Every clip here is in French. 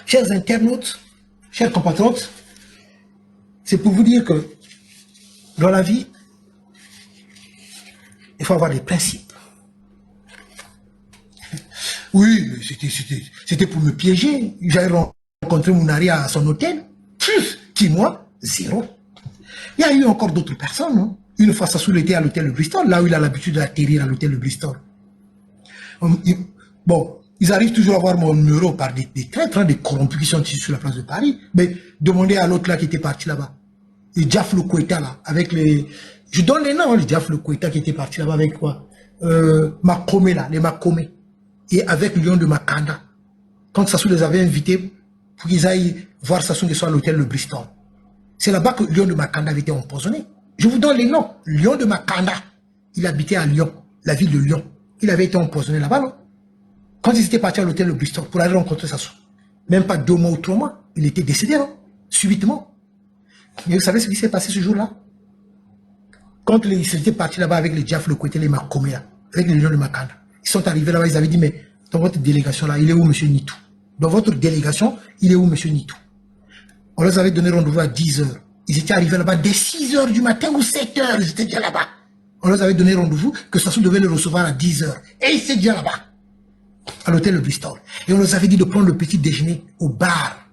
Chers internautes, chers compatriotes, c'est pour vous dire que dans la vie, il faut avoir des principes. Oui, c'était pour me piéger. J'avais rencontré Mounari à son hôtel. Qui, moi? Zéro. Il y a eu encore d'autres personnes. Hein. Une fois, Sassou était à l'hôtel de Bristol, là où il a l'habitude d'atterrir à l'hôtel de Bristol. Bon, ils arrivent toujours à avoir mon numéro par des traîtres, des corrompus qui sont ici sur la place de Paris. Mais demandez à l'autre là qui était parti là-bas. Et Diaf le Koueta là, avec les... Je donne les noms, les Diaf le Koueta qui était parti là-bas avec quoi Makome là, les Makome. Et avec Lyon de Makanda. Quand Sassou les avait invités pour qu'ils aillent voir Sassou Nguesso à l'hôtel de Bristol. C'est là-bas que Lyon de Makanda avait été empoisonné. Je vous donne les noms. Lyon de Makanda, il habitait à Lyon, la ville de Lyon. Il avait été empoisonné là-bas, non? Quand ils étaient partis à l'hôtel de Bristol pour aller rencontrer Sassou, même pas 2 mois ou 3 mois, il était décédé, non? Subitement. Mais vous savez ce qui s'est passé ce jour-là? Quand ils étaient partis là-bas avec les Diaf, le côté, les Makome, avec les Lions de Makanda, ils sont arrivés là-bas, ils avaient dit, mais dans votre délégation là, il est où M. Nitou? Dans votre délégation, il est où M. Nitou? On leur avait donné rendez-vous à 10 h. Ils étaient arrivés là-bas dès 6 h du matin ou 7 h, ils étaient déjà là-bas. On leur avait donné rendez-vous que Sassou devait le recevoir à 10 h. Et ils étaient déjà là-bas, à l'hôtel de Bristol. Et on leur avait dit de prendre le petit déjeuner au bar,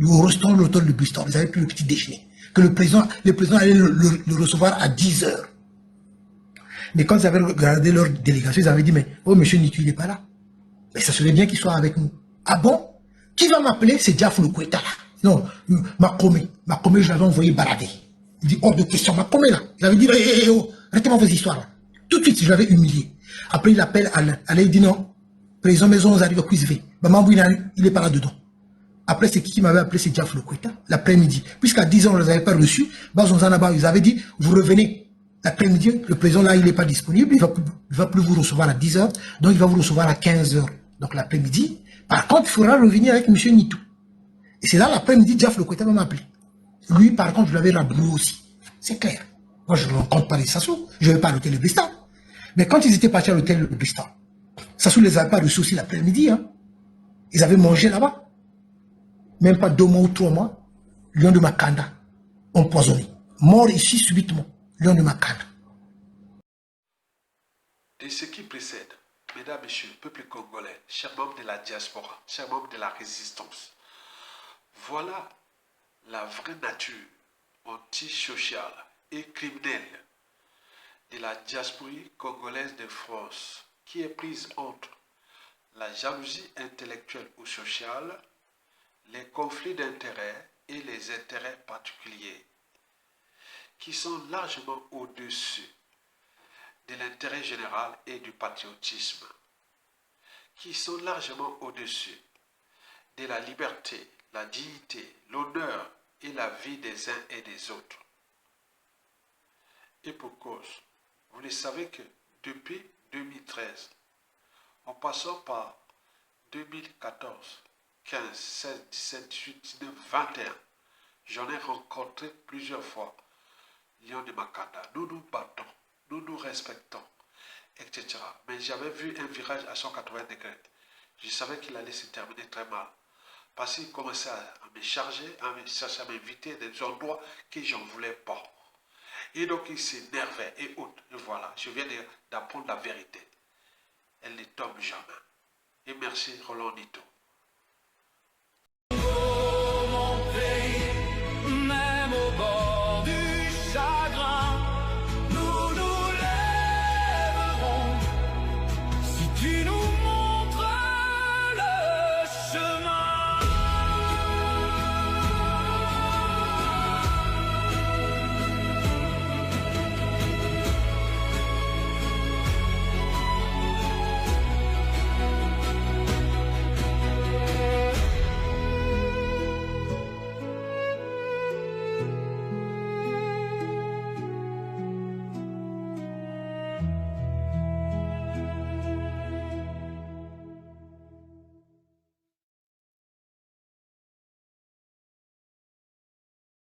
au restaurant de l'hôtel de Bristol. Ils avaient pris le petit déjeuner. Que le président allait le recevoir à 10 h. Mais quand ils avaient regardé leur délégation, ils avaient dit, mais oh, monsieur Nitu, il n'est pas là. Mais ça serait bien qu'il soit avec nous. Ah bon? Qui va m'appeler? C'est Diaf le Koueta là. Non, Makome, je l'avais envoyé balader. Il dit, hors de question, Makome là. Il avait dit, oh, arrêtez-moi vos histoires là. Tout de suite, je l'avais humilié. Après, il appelle Alain. Alain, il dit non, président maison, on arrive à Cuisvé. Maman, il n'est pas là dedans. Après, c'est qui m'avait appelé? C'est Diaf le Koueta, l'après-midi. Puisqu'à 10 h, on ne les avait pas reçus, ils avaient dit, vous revenez. L'après-midi, le président là, il n'est pas disponible, il ne va plus vous recevoir à 10 h, donc il va vous recevoir à 15 h. Donc l'après-midi, par contre, il faudra revenir avec M. Nitou. Et c'est là l'après-midi, Diaf le Koueta va m'appeler. Lui, par contre, je l'avais rabroué aussi. C'est clair. Moi, je ne rencontre pas les Sassou, je ne vais pas à l'hôtel de Bristol. Mais quand ils étaient partis à l'hôtel de Bristol, Sassou ne les avait pas reçus aussi l'après-midi. Hein. Ils avaient mangé là-bas. Même pas 2 mois ou 3 mois, Lion de Makanda, empoisonné. Mort ici subitement, Lion de Makanda. De ce qui précède, mesdames, messieurs, peuple congolais, chers membres de la diaspora, chers membres de la résistance, voilà la vraie nature antisociale et criminelle de la diaspora congolaise de France, qui est prise entre la jalousie intellectuelle ou sociale, les conflits d'intérêts et les intérêts particuliers, qui sont largement au-dessus de l'intérêt général et du patriotisme, qui sont largement au-dessus de la liberté, la dignité, l'honneur et la vie des uns et des autres. Et pour cause, vous le savez que depuis 2013, en passant par 2014, 15, 16, 17, 18, 19, 21, j'en ai rencontré plusieurs fois Lion de Makanda. Nous nous battons, nous nous respectons, etc. Mais j'avais vu un virage à 180 degrés. Je savais qu'il allait se terminer très mal. Parce qu'il commençait à me charger, à me chercher à m'inviter à des endroits que je n'en voulais pas. Et donc il s'énervait et autres. Et voilà, je viens d'apprendre la vérité. Elle ne tombe jamais. Et merci Roland Nito.